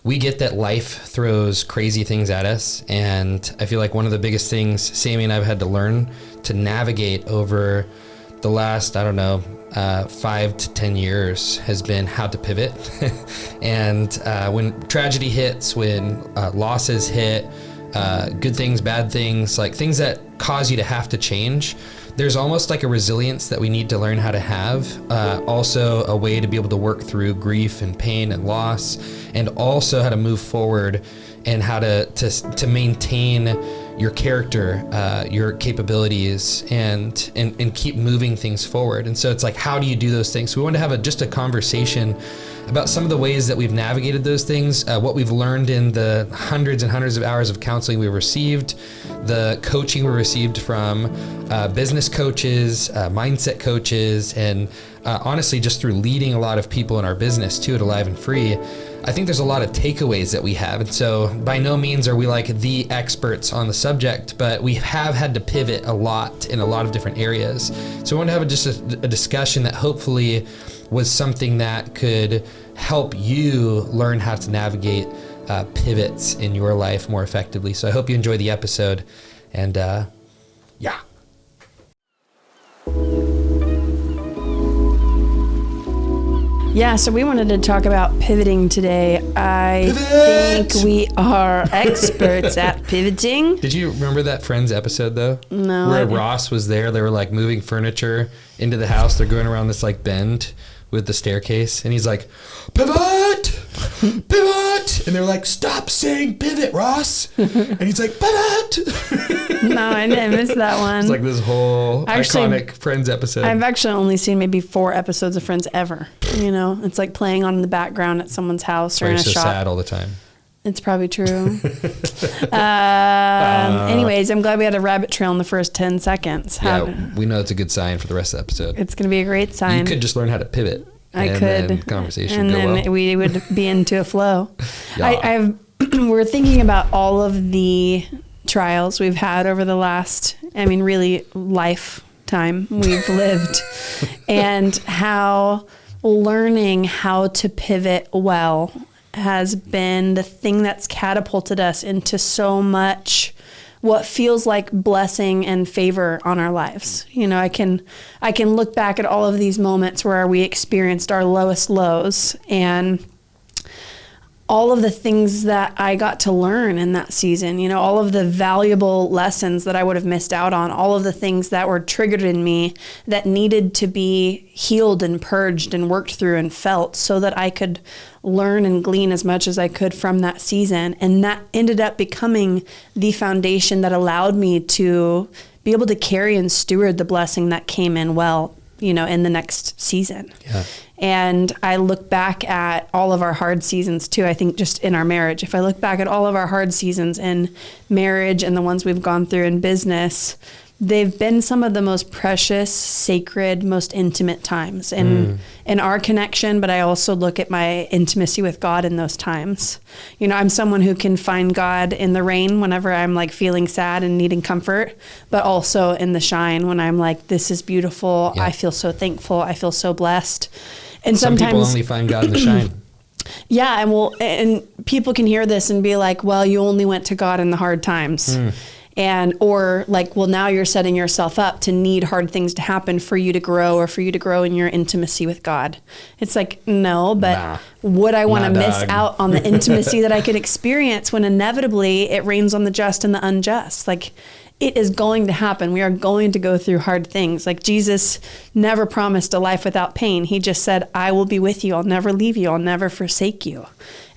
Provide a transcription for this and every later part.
we get that life throws crazy things at us. And I feel like one of the biggest things Sammy and I've had to learn to navigate over the last, 5 to 10 years has been how to pivot. And when tragedy hits, when losses hit, good things, bad things, like things that cause you to have to change, there's almost like a resilience that we need to learn how to have. Also a way to be able to work through grief and pain and loss, and also how to move forward and how to maintain your character, your capabilities, and keep moving things forward. And so it's like, how do you do those things? So we want to have just a conversation about some of the ways that we've navigated those things, what we've learned in the hundreds and hundreds of hours of counseling we've received, the coaching we received from business coaches, mindset coaches, and honestly, just through leading a lot of people in our business too at Alive and Free. I think there's a lot of takeaways that we have. And so by no means are we like the experts on the subject, but we have had to pivot a lot in a lot of different areas. So we want to have just a discussion that hopefully was something that could help you learn how to navigate pivots in your life more effectively. So I hope you enjoy the episode, and yeah. Yeah, so we wanted to talk about pivoting today. I think we are experts at pivoting. Did you remember that Friends episode though? No. Where Ross was there, they were like moving furniture into the house. They're going around this like bend with the staircase, and he's like, pivot, pivot. And they're like, stop saying pivot, Ross. And he's like, pivot. No, I didn't miss that one. It's like this whole iconic Friends episode. I've actually only seen maybe 4 episodes of Friends ever. You know, it's like playing on in the background at someone's house or in a so shop. Sad all the time. It's probably true. Anyways, I'm glad we had a rabbit trail in the first 10 seconds. We know it's a good sign for the rest of the episode. It's going to be a great sign. You could just learn how to pivot. I could. Then conversation and go then well. we would be into a flow. Yeah. We're thinking about all of the trials we've had over the last, really lifetime we've lived, and how learning how to pivot well has been the thing that's catapulted us into so much what feels like blessing and favor on our lives. You know, I can look back at all of these moments where we experienced our lowest lows, and all of the things that I got to learn in that season, you know, all of the valuable lessons that I would have missed out on, all of the things that were triggered in me that needed to be healed and purged and worked through and felt so that I could learn and glean as much as I could from that season. And that ended up becoming the foundation that allowed me to be able to carry and steward the blessing that came in well, you know, in the next season. Yeah. And I look back at all of our hard seasons too. I think just in our marriage, if I look back at all of our hard seasons in marriage and the ones we've gone through in business, they've been some of the most precious, sacred, most intimate times in our connection. But I also look at my intimacy with God in those times. You know, I'm someone who can find God in the rain whenever I'm like feeling sad and needing comfort, but also in the shine when I'm like, this is beautiful. Yeah. I feel so thankful. I feel so blessed. And some sometimes people only find God in the shine. Yeah. And people can hear this and be like, well, you only went to God in the hard times. Or like, well, now you're setting yourself up to need hard things to happen for you to grow, or for you to grow in your intimacy with God. It's like, no, but would I want to miss out on the intimacy that I could experience when inevitably it rains on the just and the unjust? Like, it is going to happen. We are going to go through hard things. Like, Jesus never promised a life without pain. He just said, I will be with you. I'll never leave you. I'll never forsake you.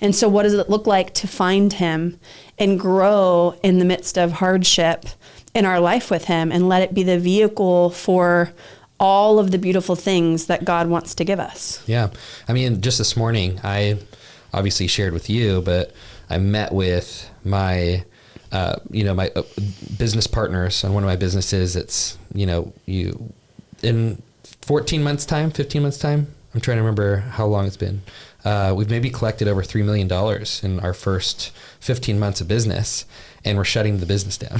And so what does it look like to find him and grow in the midst of hardship in our life with him, and let it be the vehicle for all of the beautiful things that God wants to give us? Yeah. I mean, just this morning, I obviously shared with you, but I met with my my business partners on one of my businesses. It's, you in 14 months time, 15 months time. I'm trying to remember how long it's been. We've maybe collected over $3 million in our first 15 months of business, and we're shutting the business down.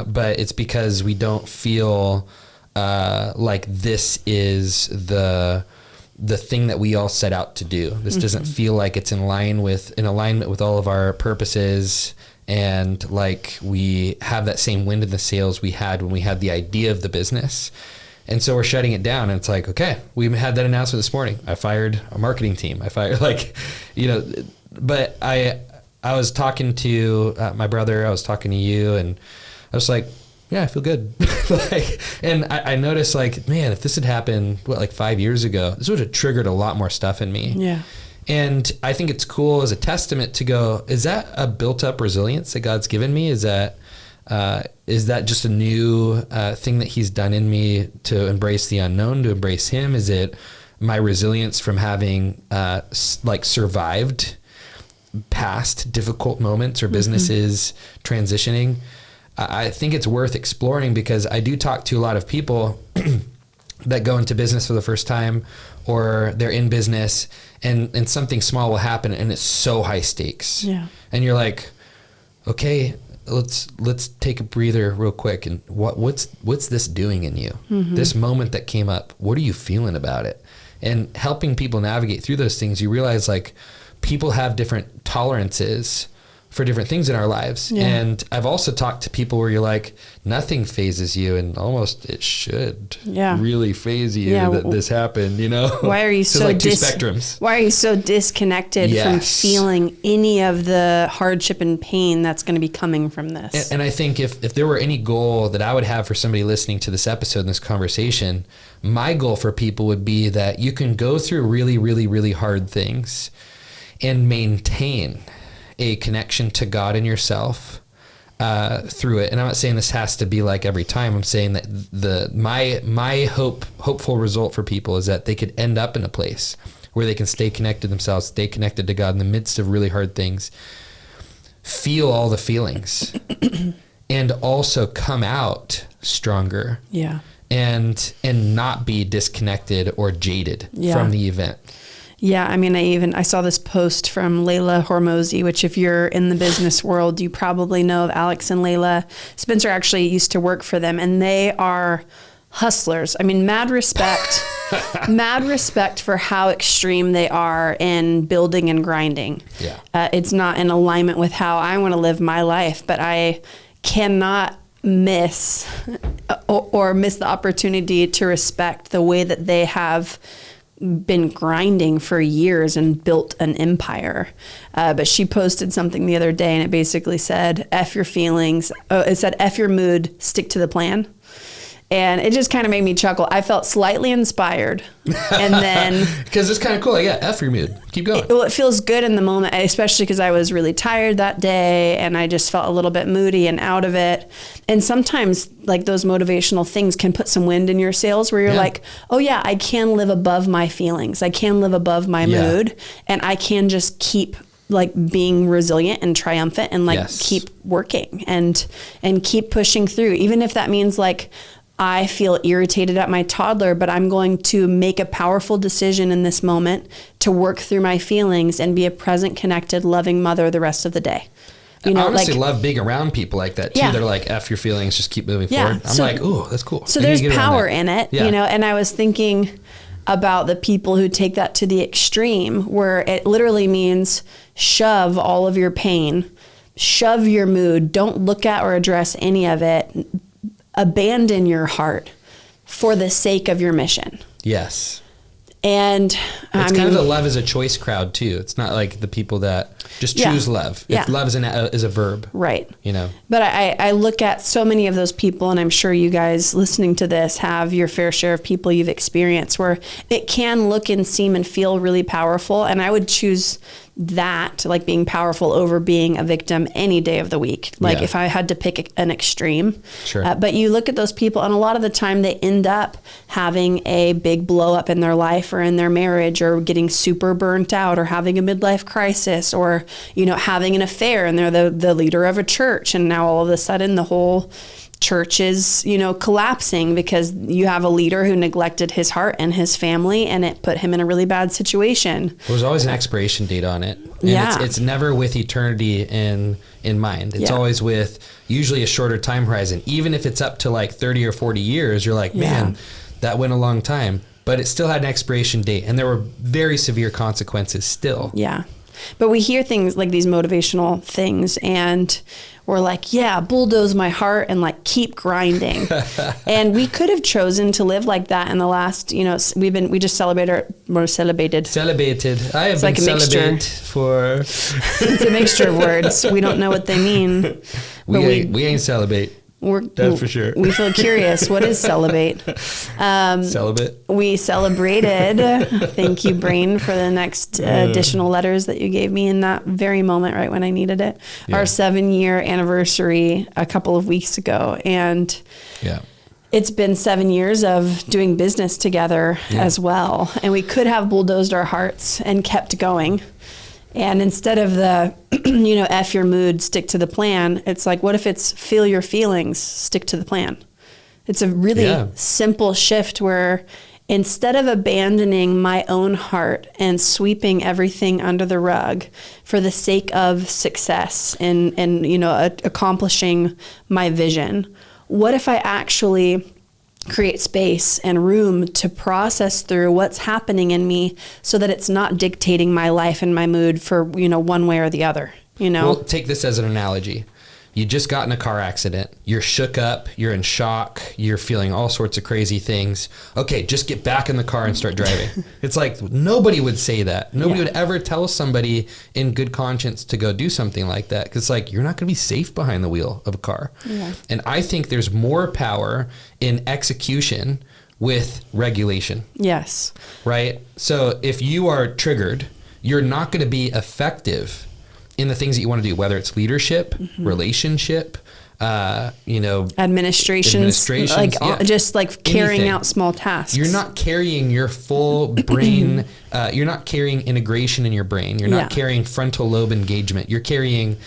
But it's because we don't feel like this is the the thing that we all set out to do. This doesn't feel like it's in alignment with all of our purposes. And like we have that same wind in the sails we had when we had the idea of the business. And so we're shutting it down, and it's like, okay, we had that announcement this morning. I fired a marketing team. I fired but I was talking to my brother, I was talking to you, and I was like, yeah, I feel good. And I noticed like, man, if this had happened, 5 years ago, this would have triggered a lot more stuff in me. Yeah. And I think it's cool as a testament to go, is that a built up resilience that God's given me? Is that just a new thing that he's done in me to embrace the unknown, to embrace him? Is it my resilience from having survived past difficult moments or businesses transitioning? I think it's worth exploring, because I do talk to a lot of people that go into business for the first time, or they're in business and something small will happen and it's so high stakes. Yeah. And you're like, okay, let's take a breather real quick. And what's this doing in you? This moment that came up, what are you feeling about it? And helping people navigate through those things, you realize like people have different tolerances for different things in our lives. Yeah. And I've also talked to people where you're like, nothing phases you, and almost it should really phase you that this happened, Why are you so like two spectrums. Why are you so disconnected from feeling any of the hardship and pain that's going to be coming from this? And I think if there were any goal that I would have for somebody listening to this episode and this conversation, my goal for people would be that you can go through really, really, really hard things and maintain a connection to God and yourself through it. And I'm not saying this has to be like every time. I'm saying that my hopeful result for people is that they could end up in a place where they can stay connected to themselves, stay connected to God in the midst of really hard things, feel all the feelings, and also come out stronger. Yeah. And not be disconnected or jaded from the event. Yeah, I mean, I saw this post from Layla Hormozi, which if you're in the business world, you probably know of Alex and Layla. Spencer actually used to work for them, and they are hustlers. I mean, mad respect for how extreme they are in building and grinding. Yeah. It's not in alignment with how I want to live my life, but I cannot miss the opportunity to respect the way that they have been grinding for years and built an empire. But she posted something the other day, and it basically said, F your feelings. It said, F your mood, stick to the plan. And it just kind of made me chuckle. I felt slightly inspired. And then... Because it's kind of cool. Like, yeah, F your mood. Keep going. It feels good in the moment, especially because I was really tired that day and I just felt a little bit moody and out of it. And sometimes like those motivational things can put some wind in your sails where you're like, oh yeah, I can live above my feelings. I can live above my mood, and I can just keep like being resilient and triumphant and like keep working and keep pushing through. Even if that means like, I feel irritated at my toddler, but I'm going to make a powerful decision in this moment to work through my feelings and be a present, connected, loving mother the rest of the day. I honestly love being around people like that too. Yeah. They're like, F your feelings, just keep moving forward. I'm like, ooh, that's cool. So there's power in it, and I was thinking about the people who take that to the extreme, where it literally means shove all of your pain, shove your mood, don't look at or address any of it, abandon your heart for the sake of your mission. Yes. And it's kind of the love is a choice crowd too. It's not like the people that just choose love. If love is a verb. Right. But I look at so many of those people, and I'm sure you guys listening to this have your fair share of people you've experienced where it can look and seem and feel really powerful. And I would choose that, like being powerful, over being a victim any day of the week. Like if I had to pick an extreme. Sure. But you look at those people, and a lot of the time they end up having a big blow up in their life or in their marriage, or getting super burnt out, or having a midlife crisis, or having an affair, and they're the leader of a church, and now all of a sudden the whole church is collapsing because you have a leader who neglected his heart and his family, and it put him in a really bad situation. There's always an expiration date on it, and it's never with eternity in mind. It's always with usually a shorter time horizon. Even if it's up to like 30 or 40 years, you're like, man, that went a long time. but it still had an expiration date, and there were very severe consequences still. Yeah. But we hear things like these motivational things, and we're like, yeah, bulldoze my heart and like keep grinding. And we could have chosen to live like that in the last, we just celebrated. I have been like a celibate for... It's a mixture of words. We don't know what they mean. We ain't celibate. That's for sure. We feel curious. What is celibate? Celibate. We celebrated. Thank you, brain, for the next additional letters that you gave me in that very moment, right when I needed it. Yeah. Our 7-year anniversary a couple of weeks ago. And it's been 7 years of doing business together as well. And we could have bulldozed our hearts and kept going. And instead of the, F your mood, stick to the plan, it's like, what if it's feel your feelings, stick to the plan? It's a really simple shift where instead of abandoning my own heart and sweeping everything under the rug for the sake of success and accomplishing my vision, what if I actually create space and room to process through what's happening in me so that it's not dictating my life and my mood for, one way or the other, Well, take this as an analogy. You just got in a car accident. You're shook up. You're in shock. You're feeling all sorts of crazy things. Okay, just get back in the car and start driving. It's like nobody would say that. Nobody would ever tell somebody in good conscience to go do something like that. Because like you're not going to be safe behind the wheel of a car. Yeah. And I think there's more power in execution with regulation. Yes. Right? So if you are triggered, you're not going to be effective in the things that you want to do, whether it's leadership, relationship, administrations, just like carrying out small tasks. You're not carrying your full brain. You're not carrying integration in your brain. You're not carrying frontal lobe engagement. You're carrying,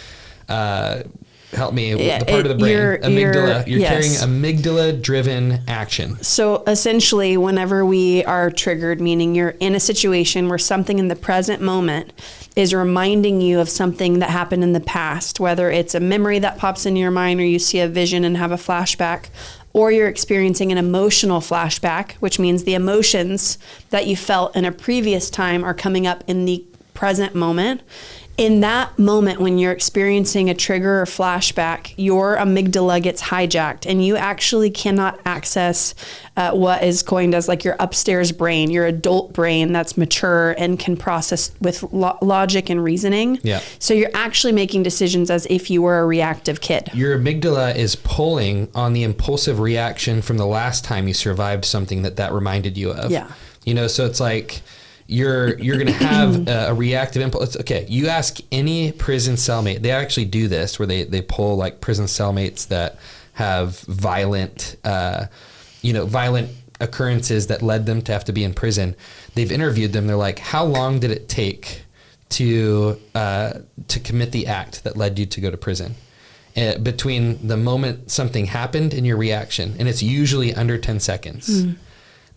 help me, the part of the brain, amygdala. You're carrying amygdala-driven action. So essentially, whenever we are triggered, meaning you're in a situation where something in the present moment is reminding you of something that happened in the past, whether it's a memory that pops into your mind or you see a vision and have a flashback, or you're experiencing an emotional flashback, which means the emotions that you felt in a previous time are coming up in the present moment. In that moment, when you're experiencing a trigger or flashback, your amygdala gets hijacked and you actually cannot access what is coined as like your upstairs brain, your adult brain that's mature and can process with logic and reasoning. Yeah. So you're actually making decisions as if you were a reactive kid. Your amygdala is pulling on the impulsive reaction from the last time you survived something that reminded you of. Yeah. So it's like... You're going to have a reactive impulse. Okay, you ask any prison cellmate. They actually do this where they pull like prison cellmates that have violent occurrences that led them to have to be in prison. They've interviewed them. They're like, how long did it take to commit the act that led you to go to prison? Between the moment something happened and your reaction, and it's usually under 10 seconds.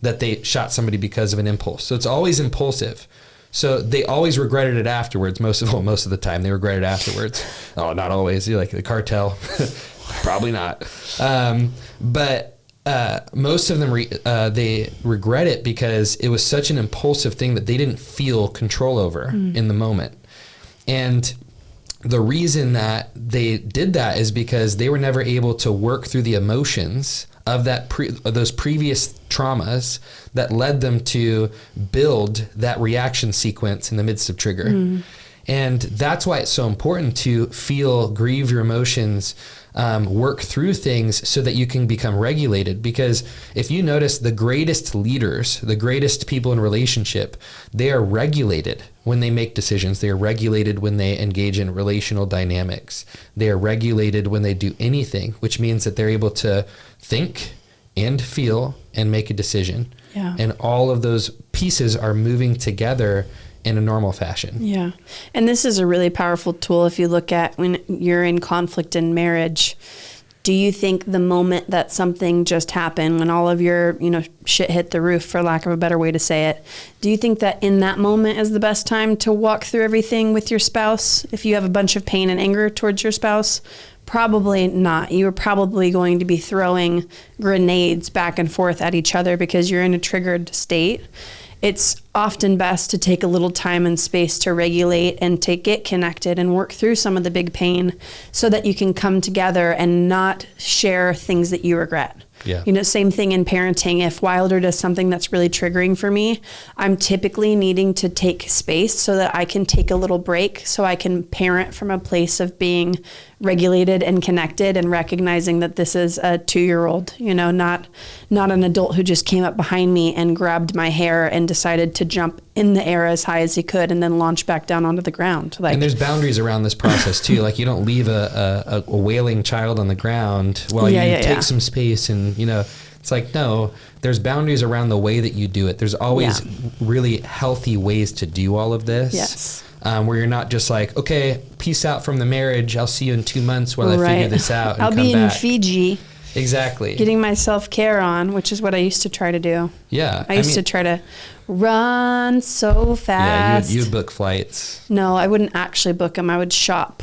That they shot somebody because of an impulse. So it's always impulsive. So they always regretted it afterwards. Most of the time they regret it afterwards. Oh, not always. You're like the cartel. Probably not. But most of them, they regret it because it was such an impulsive thing that they didn't feel control over in the moment. And the reason that they did that is because they were never able to work through the emotions of those previous traumas that led them to build that reaction sequence in the midst of trigger. And that's why it's so important to grieve your emotions, work through things so that you can become regulated. Because if you notice, the greatest leaders, the greatest people in relationship, they are regulated when they make decisions. They are regulated when they engage in relational dynamics. They are regulated when they do anything, which means that they're able to think and feel and make a decision. Yeah. And all of those pieces are moving together in a normal fashion. Yeah. And this is a really powerful tool if you look at when you're in conflict in marriage. Do you think the moment that something just happened, when all of your, shit hit the roof, for lack of a better way to say it, do you think that in that moment is the best time to walk through everything with your spouse? If you have a bunch of pain and anger towards your spouse, Probably not. You are probably going to be throwing grenades back and forth at each other because you're in a triggered state. It's often best to take a little time and space to regulate and to get connected and work through some of the big pain so that you can come together and not share things that you regret. Yeah. You know, same thing in parenting. If Wilder does something that's really triggering for me, I'm typically needing to take space so that I can take a little break so I can parent from a place of being regulated and connected and recognizing that this is a 2-year-old, you know, not an adult who just came up behind me and grabbed my hair and decided to jump in the air as high as he could and then launch back down onto the ground. Like, and there's boundaries around this process too. Like, you don't leave a wailing child on the ground while you take some space, and, you know, it's like, no, there's boundaries around the way that you do it. There's always really healthy ways to do all of this. Yes. Where you're not just like, okay, peace out from the marriage. I'll see you in 2 months while I figure this out. And I'll be in Fiji. Exactly. Getting my self-care on, which is what I used to try to do. Yeah. I used to try to run so fast. Yeah, you would book flights. No, I wouldn't actually book them. I would shop.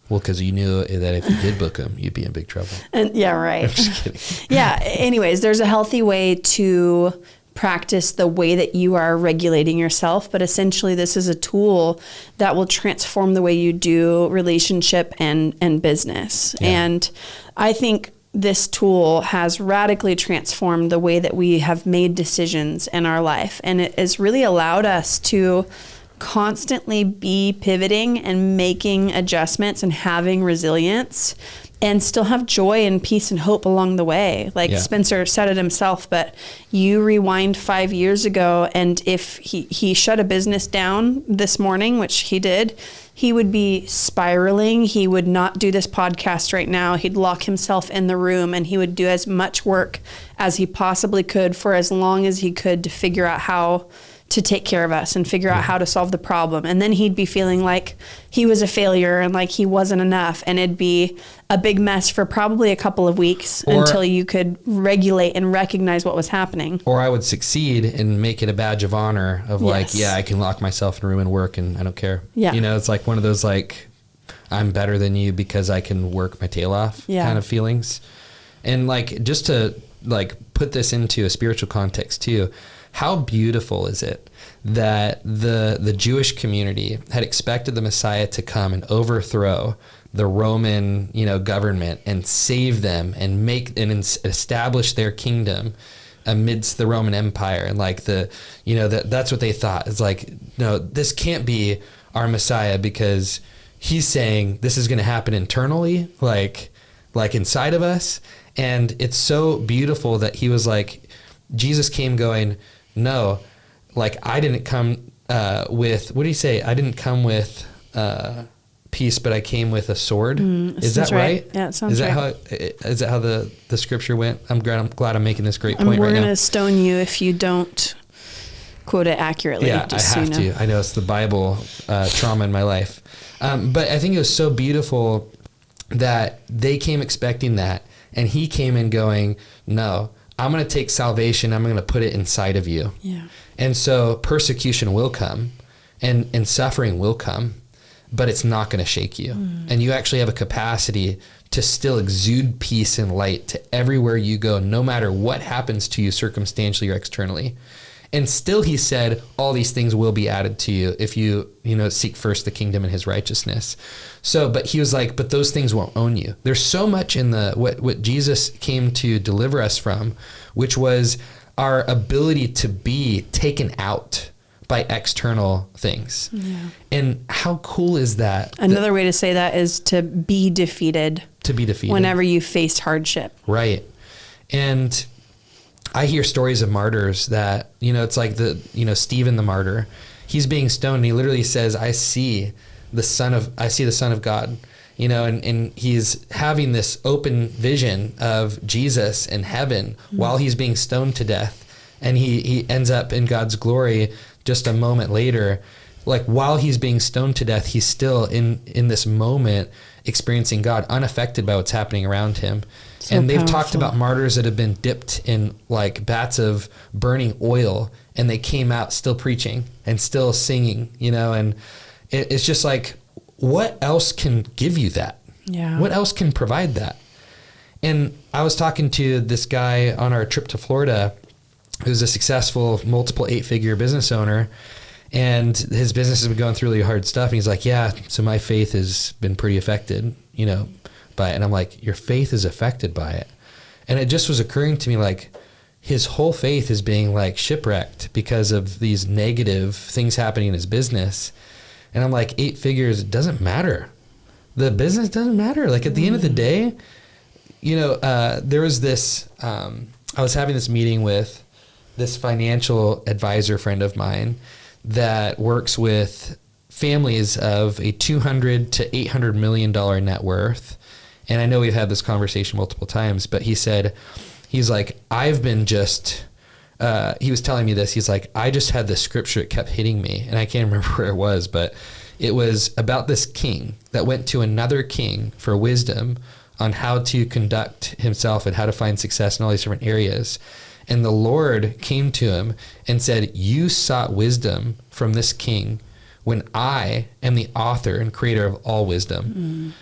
Well, because you knew that if you did book them, you'd be in big trouble. And yeah, right. I'm just kidding. Yeah. Anyways, there's a healthy way to practice the way that you are regulating yourself, but essentially this is a tool that will transform the way you do relationship and business. Yeah. And I think this tool has radically transformed the way that we have made decisions in our life. And it has really allowed us to constantly be pivoting and making adjustments and having resilience and still have joy and peace and hope along the way. Like Spencer said it himself, but you rewind 5 years ago, and if he shut a business down this morning, which he did, he would be spiraling. He would not do this podcast right now. He'd lock himself in the room and he would do as much work as he possibly could for as long as he could to figure out how to take care of us and figure out how to solve the problem. And then he'd be feeling like he was a failure and like he wasn't enough. And it'd be a big mess for probably a couple of weeks until you could regulate and recognize what was happening. Or I would succeed and make it a badge of honor of like, I can lock myself in a room and work and I don't care. Yeah. You know, it's like one of those like, I'm better than you because I can work my tail off kind of feelings. And like, just to like put this into a spiritual context too, how beautiful is it that the Jewish community had expected the Messiah to come and overthrow the Roman, you know, government and save them and make and establish their kingdom amidst the Roman Empire, and like the, you know, that's what they thought. It's like, no, this can't be our Messiah because he's saying this is going to happen internally, like inside of us. And it's so beautiful that he was like, Jesus came going, no, like I didn't come with, what do you say? I didn't come with peace, but I came with a sword. Is that right? Yeah, it sounds right. Is that how the scripture went? I'm glad I'm making this great point right now. We're going to stone you if you don't quote it accurately. Yeah, I have to. I know it's the Bible trauma in my life. But I think it was so beautiful that they came expecting that, and he came in going, no, I'm going to take salvation. I'm going to put it inside of you. Yeah. And so persecution will come and suffering will come, but it's not going to shake you. And you actually have a capacity to still exude peace and light to everywhere you go, no matter what happens to you circumstantially or externally. And still he said, all these things will be added to you if you seek first the kingdom and his righteousness. So, but he was like, but those things won't own you. There's so much in what Jesus came to deliver us from, which was our ability to be taken out by external things. Yeah. And how cool is that? Another way to say that is to be defeated. To be defeated. Whenever you faced hardship. Right. And I hear stories of martyrs that, it's like Stephen the martyr, he's being stoned and he literally says, I see the son of God, and he's having this open vision of Jesus in heaven while he's being stoned to death. And he ends up in God's glory just a moment later. Like while he's being stoned to death, he's still in this moment experiencing God, unaffected by what's happening around him. So and they've talked about martyrs that have been dipped in like vats of burning oil, and they came out still preaching and still singing, and it's just like, what else can give you that? Yeah. What else can provide that? And I was talking to this guy on our trip to Florida, who's a successful multiple 8-figure business owner, and his business has been going through really hard stuff. And he's like, yeah, so my faith has been pretty affected, by it. And I'm like, your faith is affected by it. And it just was occurring to me, like, his whole faith is being like shipwrecked because of these negative things happening in his business. And I'm like, 8 figures, it doesn't matter. The business doesn't matter. Like, at the end of the day, there was this, I was having this meeting with this financial advisor friend of mine that works with families of a $200 to $800 million net worth. And I know we've had this conversation multiple times, but he's like, I've been just, he was telling me this. He's like, I just had this scripture that kept hitting me, and I can't remember where it was, but it was about this king that went to another king for wisdom on how to conduct himself and how to find success in all these different areas. And the Lord came to him and said, you sought wisdom from this king when I am the author and creator of all wisdom.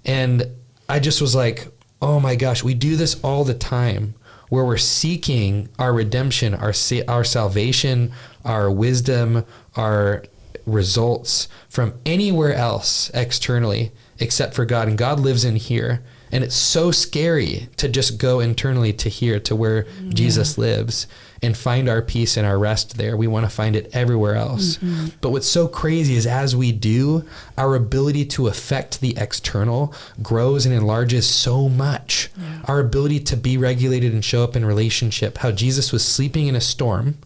And I just was like, oh my gosh, we do this all the time, where we're seeking our redemption, our salvation, our wisdom, our results from anywhere else externally except for God. And God lives in here. And it's so scary to just go internally to here, to where Jesus lives, and find our peace and our rest there. We want to find it everywhere else. But what's so crazy is, as we do, our ability to affect the external grows and enlarges so much. Our ability to be regulated and show up in relationship, how Jesus was sleeping in a storm,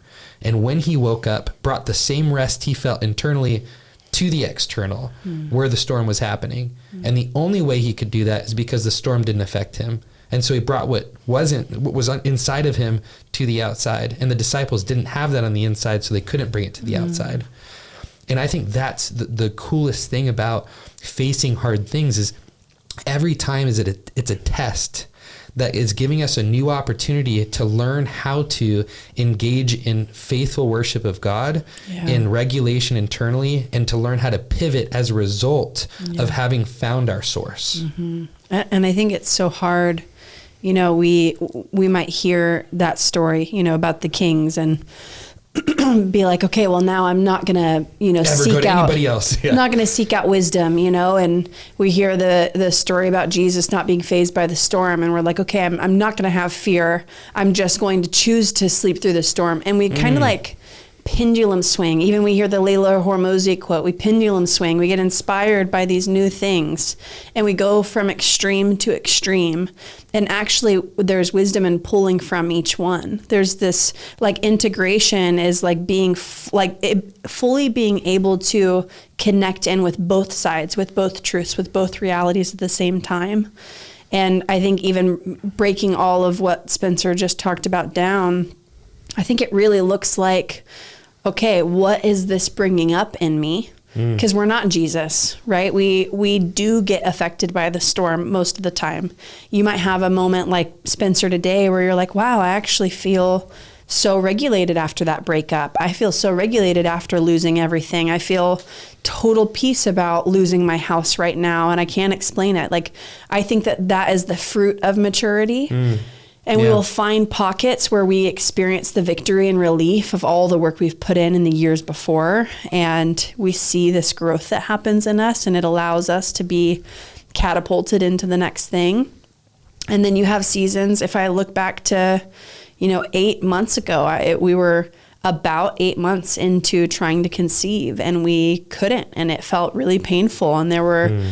and when he woke up, brought the same rest he felt internally to the external, where the storm was happening. And the only way he could do that is because the storm didn't affect him. And so he brought what was inside of him to the outside. And the disciples didn't have that on the inside, so they couldn't bring it to the outside. And I think that's the coolest thing about facing hard things, is every time it's a test that is giving us a new opportunity to learn how to engage in faithful worship of God, in regulation internally, and to learn how to pivot as a result of having found our source. And I think it's so hard. We might hear that story, about the kings, and be like, okay, well, now I'm not gonna, seek out anybody else. I'm not gonna seek out wisdom, and we hear the story about Jesus not being fazed by the storm, and we're like, okay, I'm not gonna have fear. I'm just going to choose to sleep through the storm. And we kind of like pendulum swing. Even we hear the Layla Hormozi quote, we pendulum swing. We get inspired by these new things, and we go from extreme to extreme. And actually, there's wisdom in pulling from each one. There's this integration is being fully being able to connect in with both sides, with both truths, with both realities at the same time. And I think even breaking all of what Spencer just talked about down, I think it really looks like, okay, what is this bringing up in me? Because we're not Jesus, right? We do get affected by the storm most of the time. You might have a moment like Spencer today where you're like, wow, I actually feel so regulated after that breakup. I feel so regulated after losing everything. I feel total peace about losing my house right now, and I can't explain it. I think that is the fruit of maturity. And we will find pockets where we experience the victory and relief of all the work we've put in the years before. And we see this growth that happens in us, and it allows us to be catapulted into the next thing. And then you have seasons. If I look back to, 8 months ago, we were about 8 months into trying to conceive, and we couldn't, and it felt really painful. And there were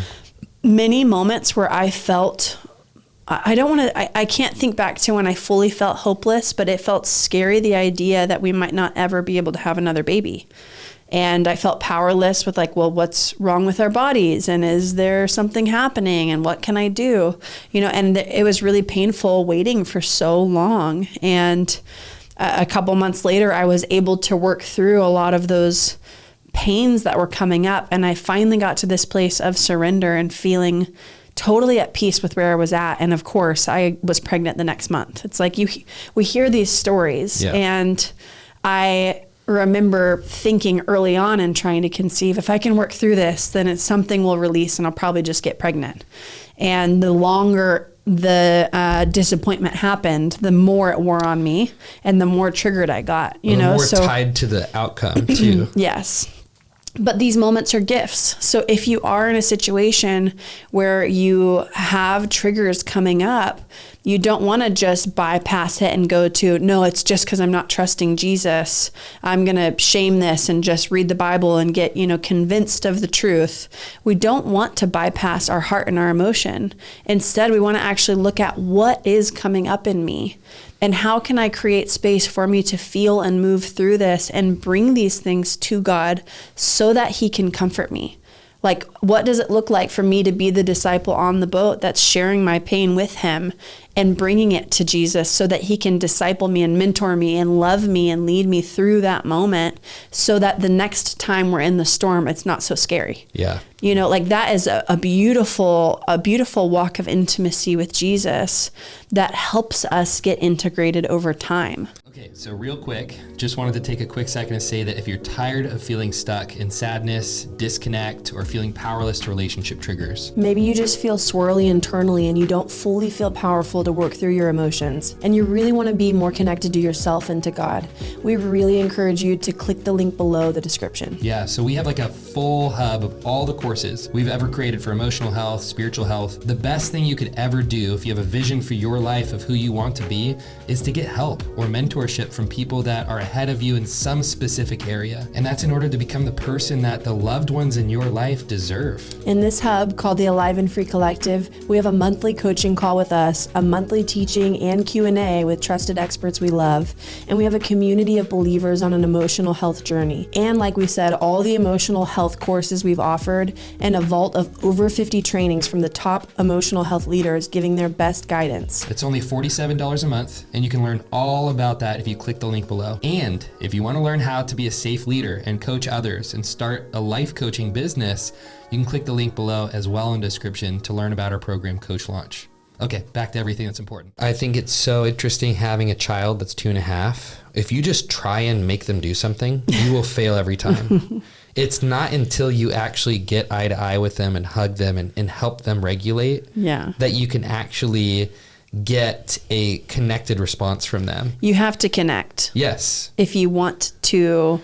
many moments where I felt, I can't think back to when I fully felt hopeless, but it felt scary, the idea that we might not ever be able to have another baby. And I felt powerless with well, what's wrong with our bodies? And is there something happening? And what can I do? And it was really painful waiting for so long. And a couple months later, I was able to work through a lot of those pains that were coming up. And I finally got to this place of surrender and feeling totally at peace with where I was at. And of course, I was pregnant the next month. It's we hear these stories, and I remember thinking early on and trying to conceive, if I can work through this, then it's something will release and I'll probably just get pregnant. And the longer the disappointment happened, the more it wore on me and the more triggered I got, you know, more tied to the outcome too. Yes. But these moments are gifts. So if you are in a situation where you have triggers coming up, you don't want to just bypass it and go to, no, it's just because I'm not trusting Jesus. I'm going to shame this and just read the Bible and get, you know, convinced of the truth. We don't want to bypass our heart and our emotion. Instead, we want to actually look at what is coming up in me. And how can I create space for me to feel and move through this and bring these things to God so that he can comfort me? Like, what does it look like for me to be the disciple on the boat that's sharing my pain with him and bringing it to Jesus so that he can disciple me and mentor me and love me and lead me through that moment so that the next time we're in the storm, it's not so scary. Yeah. You know, like that is a beautiful walk of intimacy with Jesus that helps us get integrated over time. Okay, so real quick, just wanted to take a quick second to say that if you're tired of feeling stuck in sadness, disconnect, or feeling powerless to relationship triggers. Maybe you just feel swirly internally and you don't fully feel powerful to work through your emotions, and you really want to be more connected to yourself and to God. We really encourage you to click the link below the description. Yeah, so we have like a full hub of all the courses we've ever created for emotional health, spiritual health. The best thing you could ever do if you have a vision for your life of who you want to be is to get help or mentorship from people that are ahead of you in some specific area. And that's in order to become the person that the loved ones in your life deserve. In this hub called the Alive and Free Collective, we have a monthly coaching call with us, a monthly teaching and Q&A with trusted experts we love, and we have a community of believers on an emotional health journey. And like we said, all the emotional health courses we've offered and a vault of over 50 trainings from the top emotional health leaders giving their best guidance. It's only $47 a month, and you can learn all about that if you click the link below. And if you want to learn how to be a safe leader and coach others and start a life coaching business, you can click the link below as well in the description to learn about our program, Coach Launch. Okay, back to everything that's important. I think it's so interesting having a child that's 2.5. If you just try and make them do something, you will fail every time. It's not until you actually get eye to eye with them and hug them and help them regulate that you can actually get a connected response from them. You have to connect. Yes. If you want to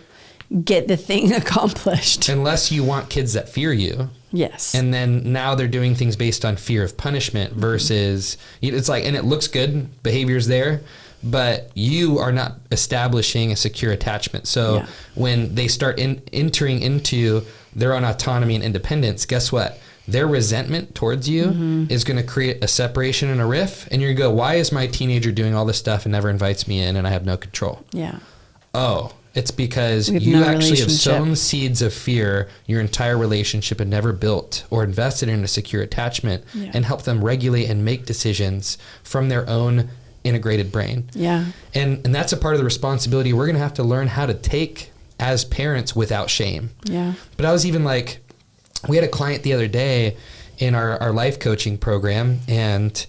get the thing accomplished. Unless you want kids that fear you. Yes. And then now they're doing things based on fear of punishment versus, it's like, and it looks good, behavior's there, but you are not establishing a secure attachment. So when they start entering into their own autonomy and independence, guess what? Their resentment towards you is going to create a separation and a rift. And you're going to go, why is my teenager doing all this stuff and never invites me in and I have no control? Yeah. Oh, it's because you actually have sown seeds of fear your entire relationship and never built or invested in a secure attachment and helped them regulate and make decisions from their own integrated brain. Yeah. And that's a part of the responsibility we're going to have to learn how to take as parents without shame. Yeah. But I was even like, we had a client the other day in our life coaching program, and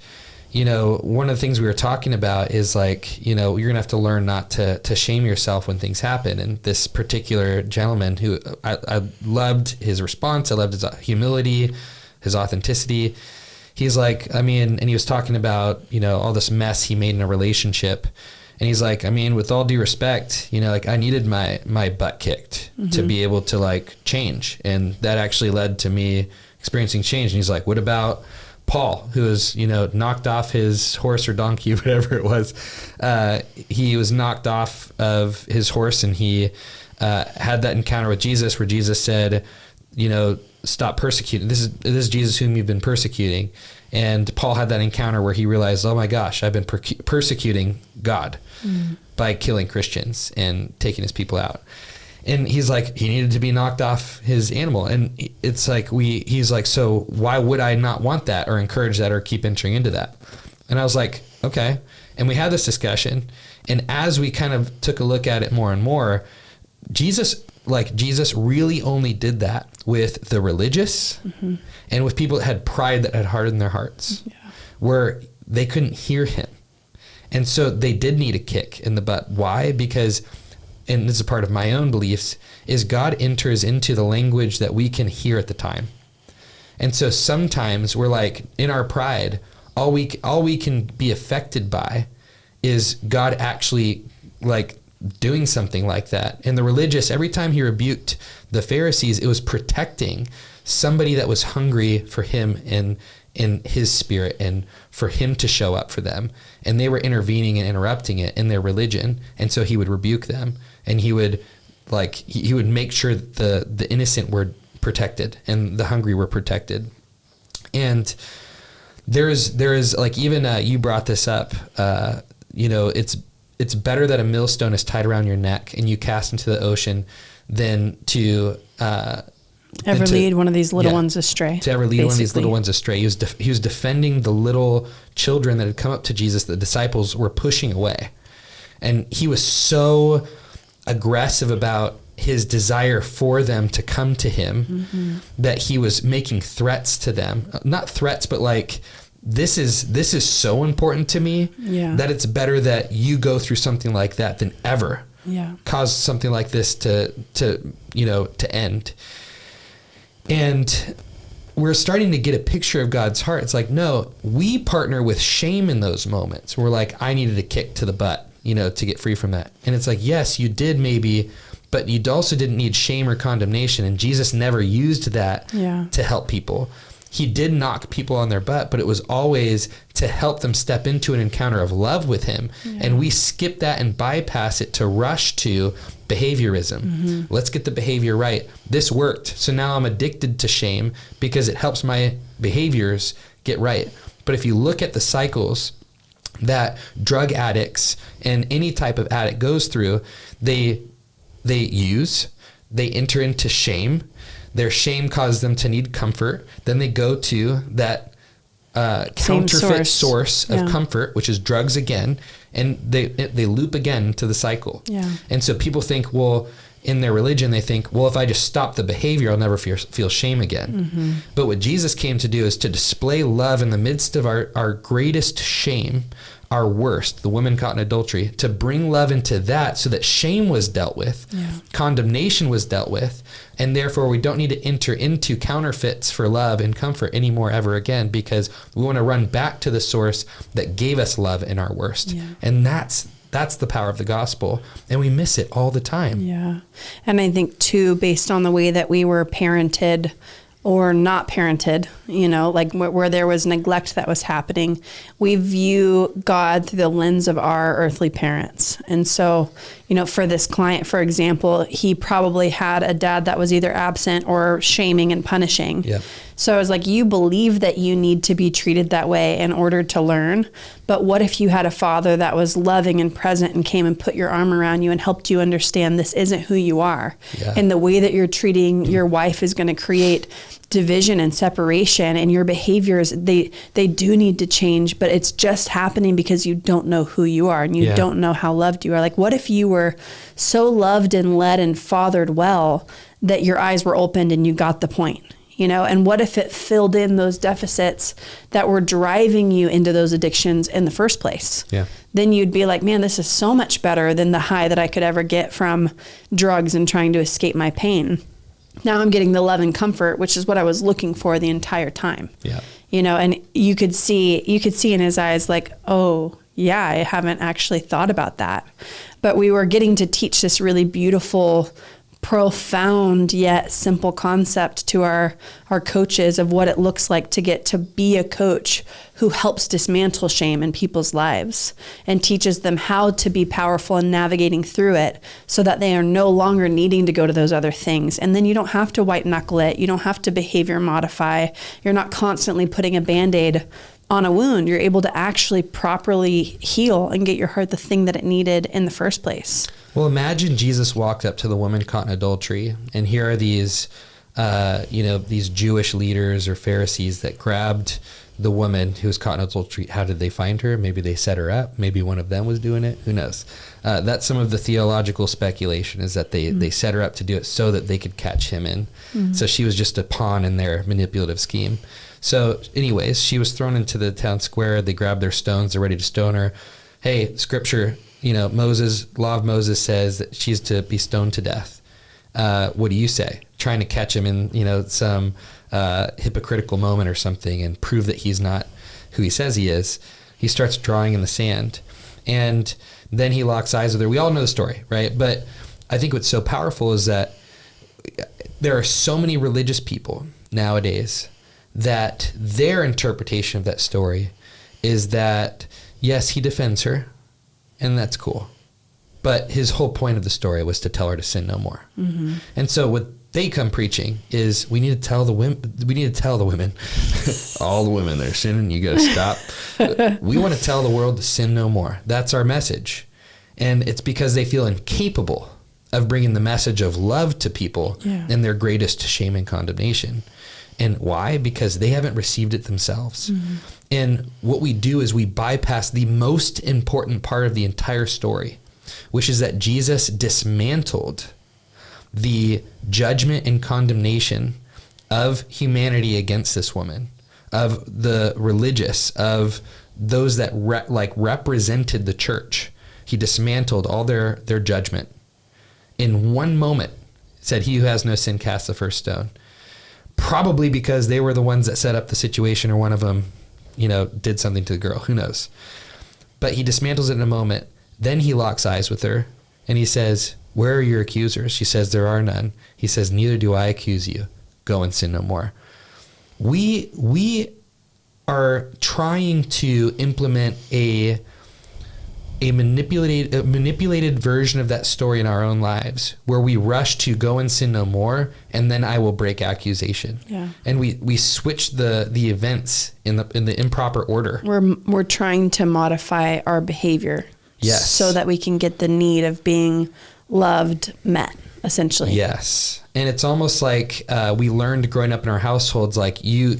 you know, one of the things we were talking about is like, you know, you're gonna have to learn not to shame yourself when things happen. And this particular gentleman who I loved his response, I loved his humility, his authenticity. He's like, I mean, and he was talking about, you know, all this mess he made in a relationship. And he's like, I mean, with all due respect, you know, like I needed my butt kicked to be able to like change. And that actually led to me experiencing change. And he's like, what about Paul, who was, you know, knocked off his horse or donkey, whatever it was. He was knocked off of his horse and he had that encounter with Jesus where Jesus said, you know, stop persecuting. This is Jesus whom you've been persecuting. And Paul had that encounter where he realized, oh my gosh, I've been persecuting God by killing Christians and taking his people out. And he's like, he needed to be knocked off his animal. And it's like, he's like, so why would I not want that or encourage that or keep entering into that? And I was like, okay. And we had this discussion. And as we kind of took a look at it more and more, Jesus really only did that with the religious and with people that had pride that had hardened their hearts, where they couldn't hear him. And so they did need a kick in the butt. Why? Because and this is part of my own beliefs, is God enters into the language that we can hear at the time. And so sometimes we're like, in our pride, all we can be affected by is God actually like doing something like that. And the religious, every time he rebuked the Pharisees, it was protecting somebody that was hungry for him in his spirit and for him to show up for them. And they were intervening and interrupting it in their religion. And so he would rebuke them, and he would he would make sure that the innocent were protected and the hungry were protected. And there is like, even you brought this up, it's better that a millstone is tied around your neck and you cast into the ocean than to lead one of these little ones astray. To ever lead one of these little ones astray. He was defending the little children that had come up to Jesus, the disciples were pushing away. And he was so aggressive about his desire for them to come to him that he was making threats to them. Not threats, but like, this is so important to me that it's better that you go through something like that than ever cause something like this to end. And we're starting to get a picture of God's heart. It's like, no, we partner with shame in those moments. We're like, I needed a kick to the butt, to get free from that. And it's like, yes, you did maybe, but you also didn't need shame or condemnation. And Jesus never used that to help people. He did knock people on their butt, but it was always to help them step into an encounter of love with him. And we skip that and bypass it to rush to behaviorism. Let's get the behavior right. This worked. So now I'm addicted to shame because it helps my behaviors get right. But if you look at the cycles that drug addicts and any type of addict goes through, they enter into shame. Their shame causes them to need comfort. Then they go to that counterfeit source of comfort, which is drugs again, and they loop again to the cycle. And so people think, well, in their religion, they think, well, if I just stop the behavior, I'll never feel shame again. But what Jesus came to do is to display love in the midst of our greatest shame, our worst, the woman caught in adultery, to bring love into that so that shame was dealt with, condemnation was dealt with, and therefore we don't need to enter into counterfeits for love and comfort anymore ever again, because we want to run back to the source that gave us love in our worst. And that's the power of the gospel, and we miss it all the time. And I think too, based on the way that we were parented or not parented, like where there was neglect that was happening, we view God through the lens of our earthly parents. And so, for this client, for example, he probably had a dad that was either absent or shaming and punishing. So I was like, you believe that you need to be treated that way in order to learn. But what if you had a father that was loving and present and came and put your arm around you and helped you understand this isn't who you are? And the way that you're treating your wife is going to create division and separation, and your behaviors, they do need to change, but it's just happening because you don't know who you are and you don't know how loved you are. Like, what if you were so loved and led and fathered well that your eyes were opened and you got the point? And what if it filled in those deficits that were driving you into those addictions in the first place? Then you'd be like, man, this is so much better than the high that I could ever get from drugs and trying to escape my pain. Now I'm getting the love and comfort, which is what I was looking for the entire time. And you could see in his eyes like, oh yeah, I haven't actually thought about that. But we were getting to teach this really beautiful, profound yet simple concept to our coaches of what it looks like to get to be a coach who helps dismantle shame in people's lives and teaches them how to be powerful in navigating through it so that they are no longer needing to go to those other things. And then you don't have to white knuckle it. You don't have to behavior modify. You're not constantly putting a Band-Aid on a wound. You're able to actually properly heal and get your heart the thing that it needed in the first place. Well, imagine Jesus walked up to the woman caught in adultery, and here are these, these Jewish leaders or Pharisees that grabbed the woman who was caught in adultery. How did they find her? Maybe they set her up. Maybe one of them was doing it. Who knows? That's some of the theological speculation, is that they set her up to do it so that they could catch him in. So she was just a pawn in their manipulative scheme. So anyways, she was thrown into the town square. They grabbed their stones. They're ready to stone her. Hey, scripture law of Moses says that she's to be stoned to death. What do you say? Trying to catch him in, some hypocritical moment or something and prove that he's not who he says he is. He starts drawing in the sand, and then he locks eyes with her. We all know the story, right? But I think what's so powerful is that there are so many religious people nowadays that their interpretation of that story is that, yes, he defends her, and that's cool. But his whole point of the story was to tell her to sin no more. Mm-hmm. And so what they come preaching is we need to tell the women, all the women that are sinning, you got to stop. We want to tell the world to sin no more. That's our message. And it's because they feel incapable of bringing the message of love to people in their greatest shame and condemnation. And why? Because they haven't received it themselves. Mm-hmm. And what we do is we bypass the most important part of the entire story, which is that Jesus dismantled the judgment and condemnation of humanity against this woman, of the religious, of those that represented the church. He dismantled all their judgment. In one moment, said, "He who has no sin cast the first stone." Probably because they were the ones that set up the situation, or one of them, did something to the girl. Who knows? But he dismantles it in a moment. Then he locks eyes with her and he says, "Where are your accusers?" She says, "There are none." He says, "Neither do I accuse you. Go and sin no more." We are trying to implement a manipulated version of that story in our own lives, where we rush to go and sin no more, and then I will break accusation. Yeah. And we switch the events in the improper order. We're trying to modify our behavior. Yes. So that we can get the need of being loved met, essentially. Yes. And it's almost like we learned growing up in our households, like you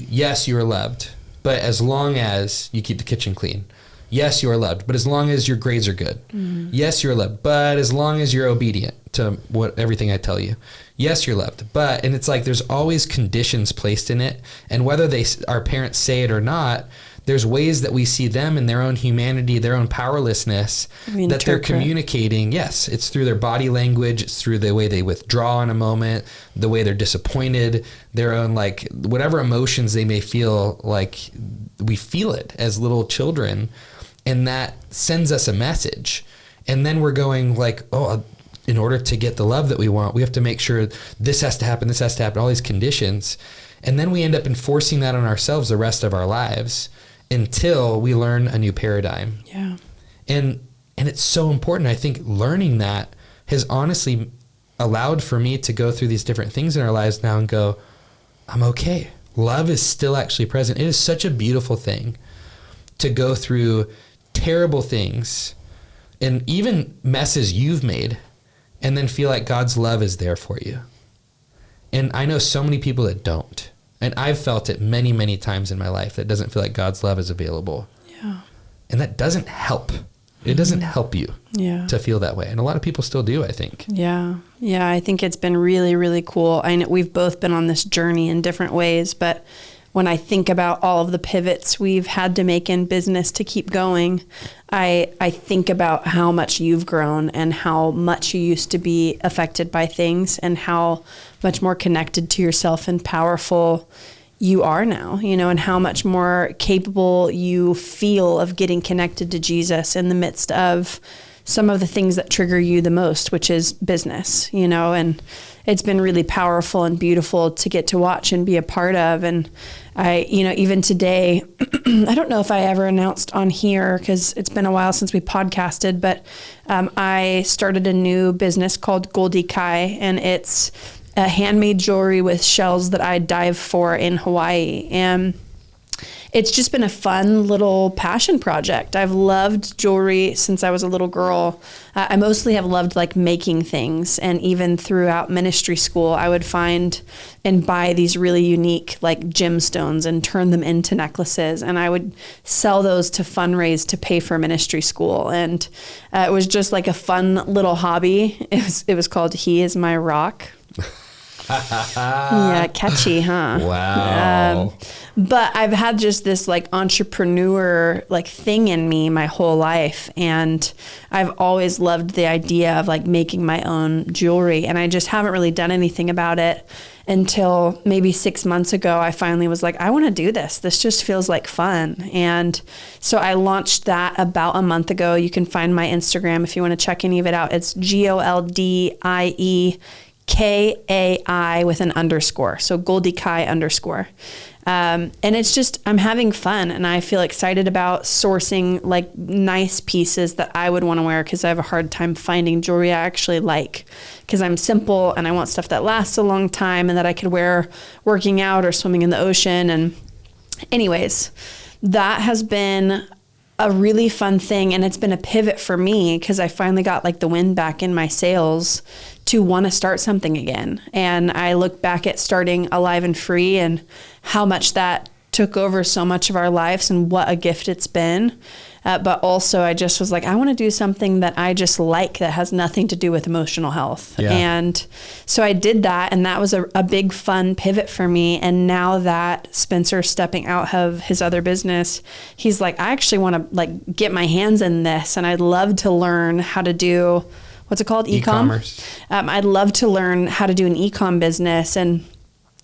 are loved, but as long as you keep the kitchen clean. Yes, you are loved, but as long as your grades are good. Mm-hmm. Yes, you're loved, but as long as you're obedient to everything I tell you. Yes, you're loved, and it's like there's always conditions placed in it, and whether our parents say it or not, there's ways that we see them in their own humanity, their own powerlessness, that they're communicating. Yes, it's through their body language, it's through the way they withdraw in a moment, the way they're disappointed, their own, whatever emotions they may feel, like we feel it as little children. And that sends us a message. And then we're going in order to get the love that we want, we have to make sure this has to happen, all these conditions. And then we end up enforcing that on ourselves the rest of our lives until we learn a new paradigm. Yeah. And it's so important. I think learning that has honestly allowed for me to go through these different things in our lives now and go, I'm okay. Love is still actually present. It is such a beautiful thing to go through terrible things and even messes you've made, and then feel like God's love is there for you. And I know so many people that don't. And I've felt it many, many times in my life that doesn't feel like God's love is available. Yeah. And that doesn't help. It doesn't help you to feel that way. And a lot of people still do, I think. Yeah. Yeah. I think it's been really, really cool. I know we've both been on this journey in different ways, but when I think about all of the pivots we've had to make in business to keep going, I think about how much you've grown and how much you used to be affected by things and how much more connected to yourself and powerful you are now, and how much more capable you feel of getting connected to Jesus in the midst of some of the things that trigger you the most, which is business, and it's been really powerful and beautiful to get to watch and be a part of. And I, even today, I don't know if I ever announced on here because it's been a while since we podcasted, but I started a new business called Goldie Kai, and it's a handmade jewelry with shells that I dive for in Hawaii. And it's just been a fun little passion project. I've loved jewelry since I was a little girl. I mostly have loved making things. And even throughout ministry school, I would find and buy these really unique gemstones and turn them into necklaces. And I would sell those to fundraise to pay for ministry school. And it was just a fun little hobby. It was called He Is My Rock. Yeah, catchy, huh? Wow. But I've had just this like entrepreneur like thing in me my whole life. And I've always loved the idea of like making my own jewelry. And I just haven't really done anything about it until maybe 6 months ago. I finally was like, I want to do this. This just feels like fun. And so I launched that about a month ago. You can find my Instagram if you want to check any of it out. It's GoldieKai with an underscore. So Goldie Kai underscore. And it's just, I'm having fun, and I feel excited about sourcing like nice pieces that I would want to wear, because I have a hard time finding jewelry I actually like, because I'm simple and I want stuff that lasts a long time and that I could wear working out or swimming in the ocean. And anyways, that has been a really fun thing, and it's been a pivot for me, because I finally got like the wind back in my sails to want to start something again. And I look back at starting Alive and Free and how much that took over so much of our lives and what a gift it's been. But also I just was like, I want to do something that I just like, that has nothing to do with emotional health. Yeah. And so I did that, and that was a big fun pivot for me. And now that Spencer's stepping out of his other business, he's like, I actually want to like get my hands in this, and I'd love to learn how to do, what's it called? E-commerce. I'd love to learn how to do an e-com business. And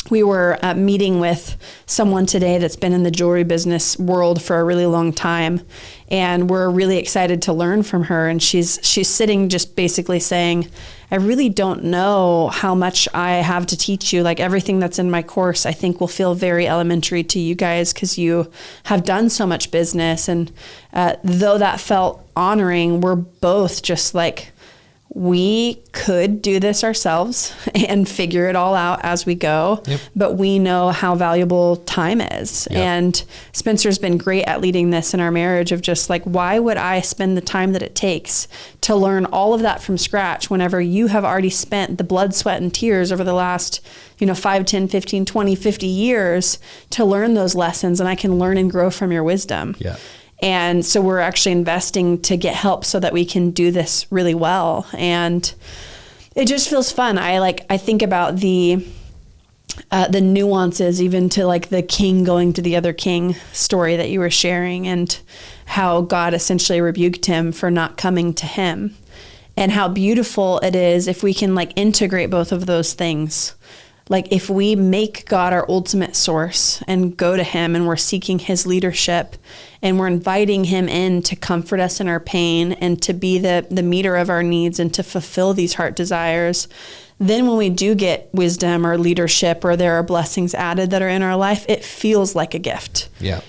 we were meeting with someone today that's been in the jewelry business world for a really long time, and we're really excited to learn from her. And she's sitting just basically saying, I really don't know how much I have to teach you. Like everything that's in my course, I think will feel very elementary to you guys, because you have done so much business. And though that felt honoring, we're both just like, we could do this ourselves and figure it all out as we go, yep. But we know how valuable time is. Yep. And Spencer's been great at leading this in our marriage of just like, why would I spend the time that it takes to learn all of that from scratch whenever you have already spent the blood, sweat, and tears over the last 5, 10, 15, 20, 50 years to learn those lessons, and I can learn and grow from your wisdom. Yeah. And so we're actually investing to get help so that we can do this really well. And it just feels fun. I think about the nuances, even to like the king going to the other king story that you were sharing, and how God essentially rebuked him for not coming to him, and how beautiful it is if we can like integrate both of those things. Like if we make God our ultimate source and go to him, and we're seeking his leadership, and we're inviting him in to comfort us in our pain and to be the meter of our needs and to fulfill these heart desires, then when we do get wisdom or leadership, or there are blessings added that are in our life, it feels like a gift. Yeah.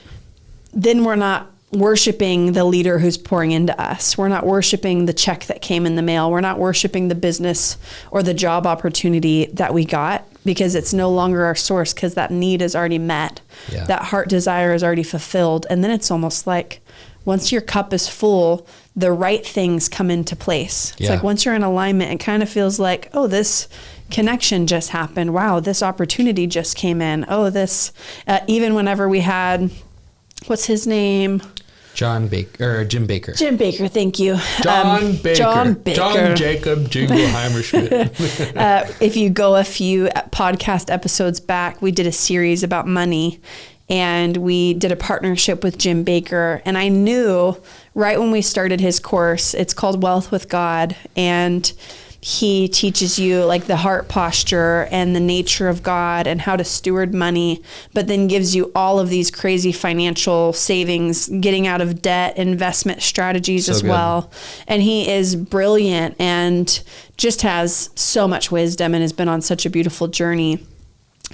Then we're not worshiping the leader who's pouring into us. We're not worshiping the check that came in the mail. We're not worshiping the business or the job opportunity that we got, because it's no longer our source, because that need is already met. Yeah. That heart desire is already fulfilled. And then it's almost like once your cup is full, the right things come into place. It's like once you're in alignment, it kind of feels like, oh, this connection just happened. Wow, this opportunity just came in. Oh, this, even whenever we had, what's his name? Jim Baker. Jim Baker, thank you. John Baker. John Jacob Jingleheimer Schmidt. If you go a few podcast episodes back, we did a series about money, and we did a partnership with Jim Baker. And I knew right when we started his course, it's called Wealth with God, and he teaches you like the heart posture and the nature of God and how to steward money, but then gives you all of these crazy financial savings, getting out of debt, investment strategies as well. And he is brilliant and just has so much wisdom and has been on such a beautiful journey.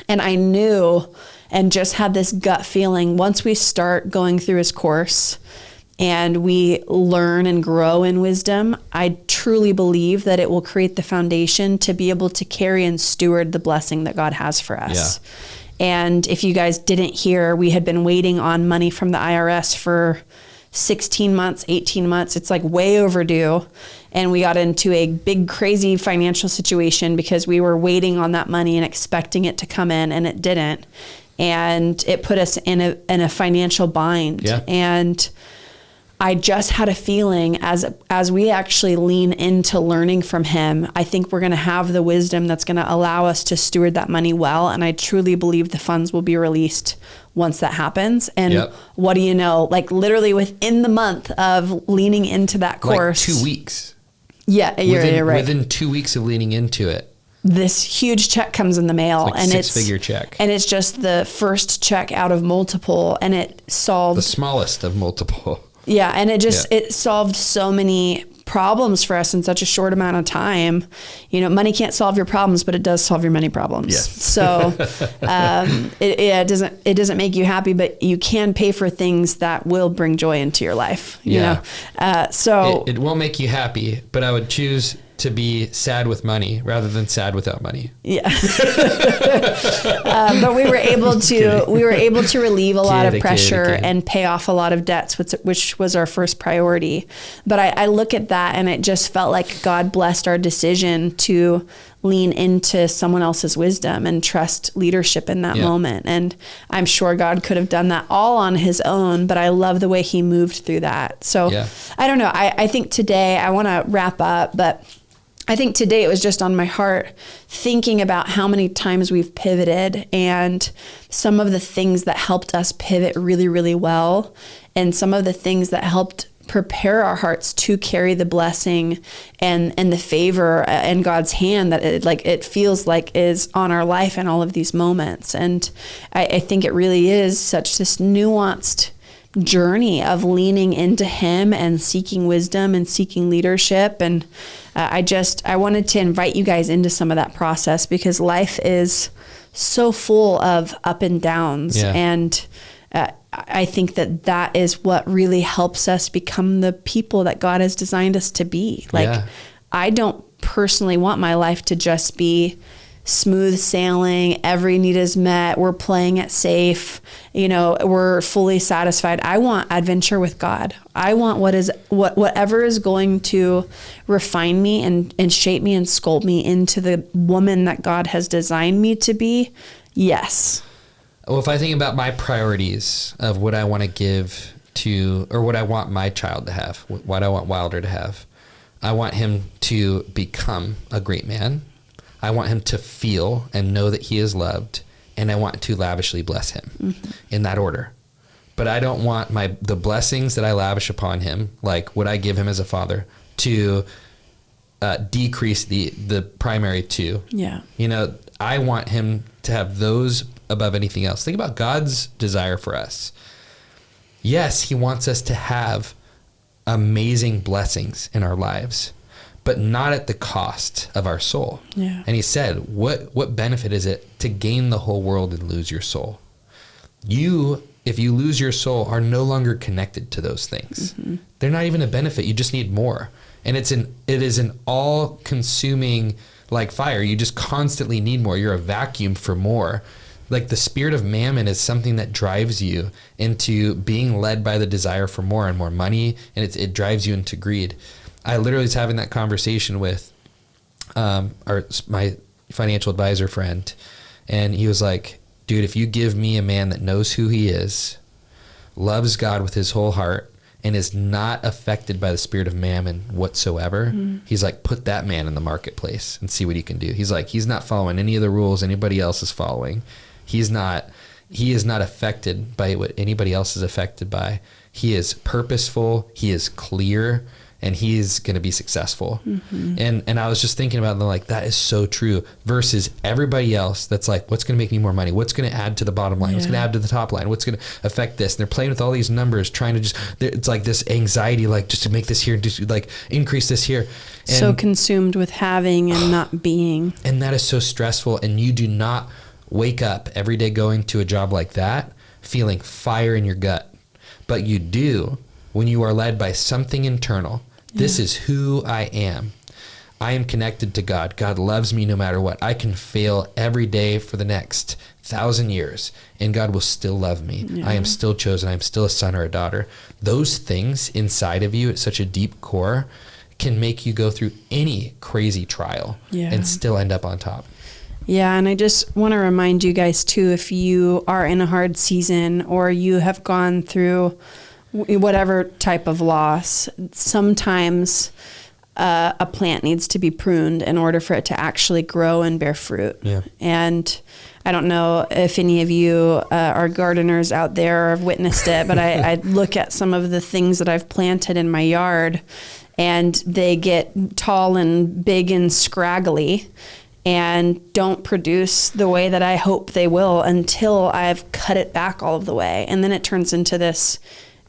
And I knew and just had this gut feeling, once we start going through his course and we learn and grow in wisdom, I truly believe that it will create the foundation to be able to carry and steward the blessing that God has for us. Yeah. And if you guys didn't hear, we had been waiting on money from the IRS for 16 months, 18 months. It's like way overdue. And we got into a big, crazy financial situation because we were waiting on that money and expecting it to come in, and it didn't. And it put us in a financial bind. Yeah. And I just had a feeling as we actually lean into learning from him, I think we're going to have the wisdom that's going to allow us to steward that money well. And I truly believe the funds will be released once that happens. And what do you know, like literally within the month of leaning into that course, like 2 weeks. Yeah, you're right. Within 2 weeks of leaning into it, this huge check comes in the mail, it's like and six-figure check, and it's just the first check out of multiple, and it solved the smallest of multiple. Yeah, and it solved so many problems for us in such a short amount of time. You know, money can't solve your problems, but it does solve your money problems. Yes. So it doesn't make you happy, but you can pay for things that will bring joy into your life. You know, so it won't make you happy, but I would choose to be sad with money rather than sad without money. Yeah. But we were able to relieve a lot of pressure and pay off a lot of debts, which was our first priority. But I look at that and it just felt like God blessed our decision to lean into someone else's wisdom and trust leadership in that moment. And I'm sure God could have done that all on his own, but I love the way he moved through that. So I don't know. I think today I want to wrap up, but I think today it was just on my heart thinking about how many times we've pivoted and some of the things that helped us pivot really, really well, and some of the things that helped prepare our hearts to carry the blessing and the favor and God's hand that it feels like is on our life in all of these moments. And I think it really is such this nuanced journey of leaning into him and seeking wisdom and seeking leadership. And I wanted to invite you guys into some of that process because life is so full of up and downs. And I think that is what really helps us become the people that God has designed us to be. I don't personally want my life to just be smooth sailing, every need is met, we're playing it safe, we're fully satisfied. I want adventure with God. I want whatever is going to refine me and shape me and sculpt me into the woman that God has designed me to be. Yes. Well, if I think about my priorities of what I want to give to, or what I want my child to have, what I want Wilder to have, I want him to become a great man. I want him to feel and know that he is loved, and I want to lavishly bless him in that order. But I don't want the blessings that I lavish upon him, like what I give him as a father, to decrease the primary two. Yeah. I want him to have those above anything else. Think about God's desire for us. Yes, he wants us to have amazing blessings in our lives, but not at the cost of our soul. Yeah. And he said, what benefit is it to gain the whole world and lose your soul? If you lose your soul, are no longer connected to those things. Mm-hmm. They're not even a benefit. You just need more. And it is an all-consuming like fire. You just constantly need more. You're a vacuum for more. Like the spirit of mammon is something that drives you into being led by the desire for more and more money, and it drives you into greed. I literally was having that conversation with my financial advisor friend, and he was like, dude, if you give me a man that knows who he is, loves God with his whole heart, and is not affected by the spirit of mammon whatsoever, he's like, put that man in the marketplace and see what he can do. He's like, he's not following any of the rules anybody else is following. He is not affected by what anybody else is affected by. He is purposeful. He is clear. And he's going to be successful. Mm-hmm. And I was just thinking about them, like, that is so true, versus everybody else that's like, what's going to make me more money? What's going to add to the bottom line? What's going to add to the top line? What's going to affect this? And they're playing with all these numbers, trying to it's like this anxiety, like just to make this here, just like increase this here. And so consumed with having and not being. And that is so stressful. And you do not wake up every day going to a job like that feeling fire in your gut. But you do when you are led by something internal. This is who I am. I am connected to God. God loves me no matter what. I can fail every day for the next 1,000 years, and God will still love me. Yeah. I am still chosen. I am still a son or a daughter. Those things inside of you at such a deep core can make you go through any crazy trial and still end up on top. Yeah, and I just want to remind you guys too, if you are in a hard season or you have gone through whatever type of loss, sometimes a plant needs to be pruned in order for it to actually grow and bear fruit. Yeah. And I don't know if any of you are gardeners out there or have witnessed it, but I look at some of the things that I've planted in my yard, and they get tall and big and scraggly and don't produce the way that I hope they will until I've cut it back all of the way. And then it turns into this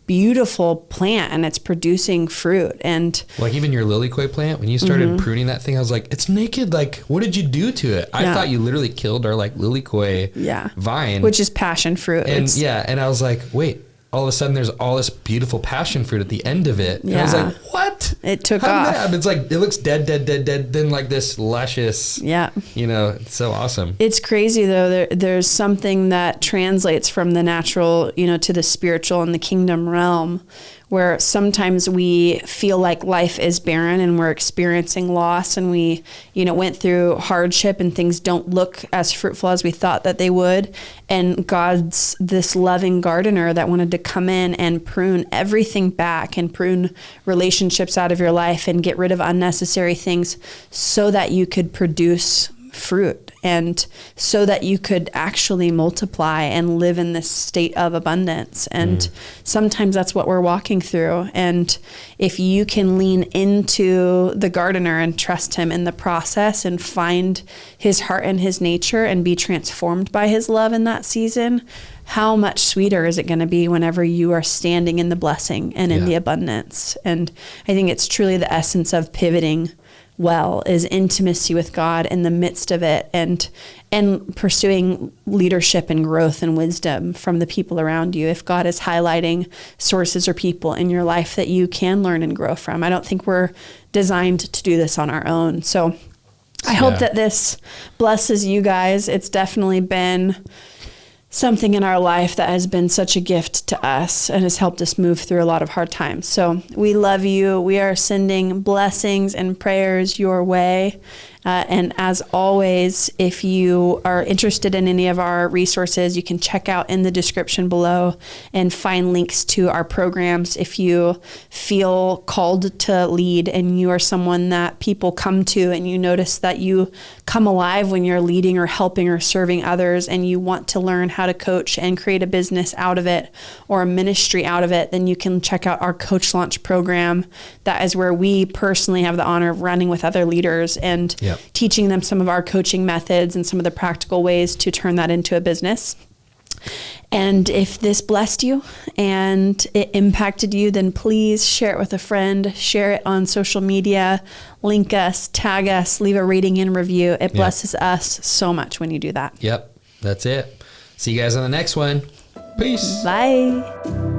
beautiful plant and it's producing fruit. And like even your lilikoi plant, when you started pruning that thing, I was like, it's naked. Like, what did you do to it? I thought you literally killed our like lilikoi vine, which is passion fruit. And and I was like, wait, all of a sudden there's all this beautiful passion fruit at the end of it. And I was like, what? It took How off. did that happen? It's like, it looks dead. Then like this luscious, it's so awesome. It's crazy though. There's something that translates from the natural, to the spiritual and the kingdom realm, where sometimes we feel like life is barren and we're experiencing loss, and we, went through hardship and things don't look as fruitful as we thought that they would. And God's this loving gardener that wanted to come in and prune everything back and prune relationships out of your life and get rid of unnecessary things so that you could produce fruit and so that you could actually multiply and live in this state of abundance. And sometimes that's what we're walking through. And if you can lean into the gardener and trust him in the process and find his heart and his nature and be transformed by his love in that season, how much sweeter is it going to be whenever you are standing in the blessing and in the abundance? And I think it's truly the essence of pivoting well is intimacy with God in the midst of it, and pursuing leadership and growth and wisdom from the people around you. If God is highlighting sources or people in your life that you can learn and grow from, I don't think we're designed to do this on our own. So I hope that this blesses you guys. It's definitely been something in our life that has been such a gift to us and has helped us move through a lot of hard times. So we love you. We are sending blessings and prayers your way. And as always, if you are interested in any of our resources, you can check out in the description below and find links to our programs. If you feel called to lead and you are someone that people come to and you notice that you come alive when you're leading or helping or serving others, and you want to learn how to coach and create a business out of it or a ministry out of it, then you can check out our Coach Launch program. That is where we personally have the honor of running with other leaders and teaching them some of our coaching methods and some of the practical ways to turn that into a business. And if this blessed you and it impacted you, then please share it with a friend, share it on social media, link us, tag us, leave a rating and review. It blesses us so much when you do that. Yep, that's it. See you guys on the next one. Peace. Bye.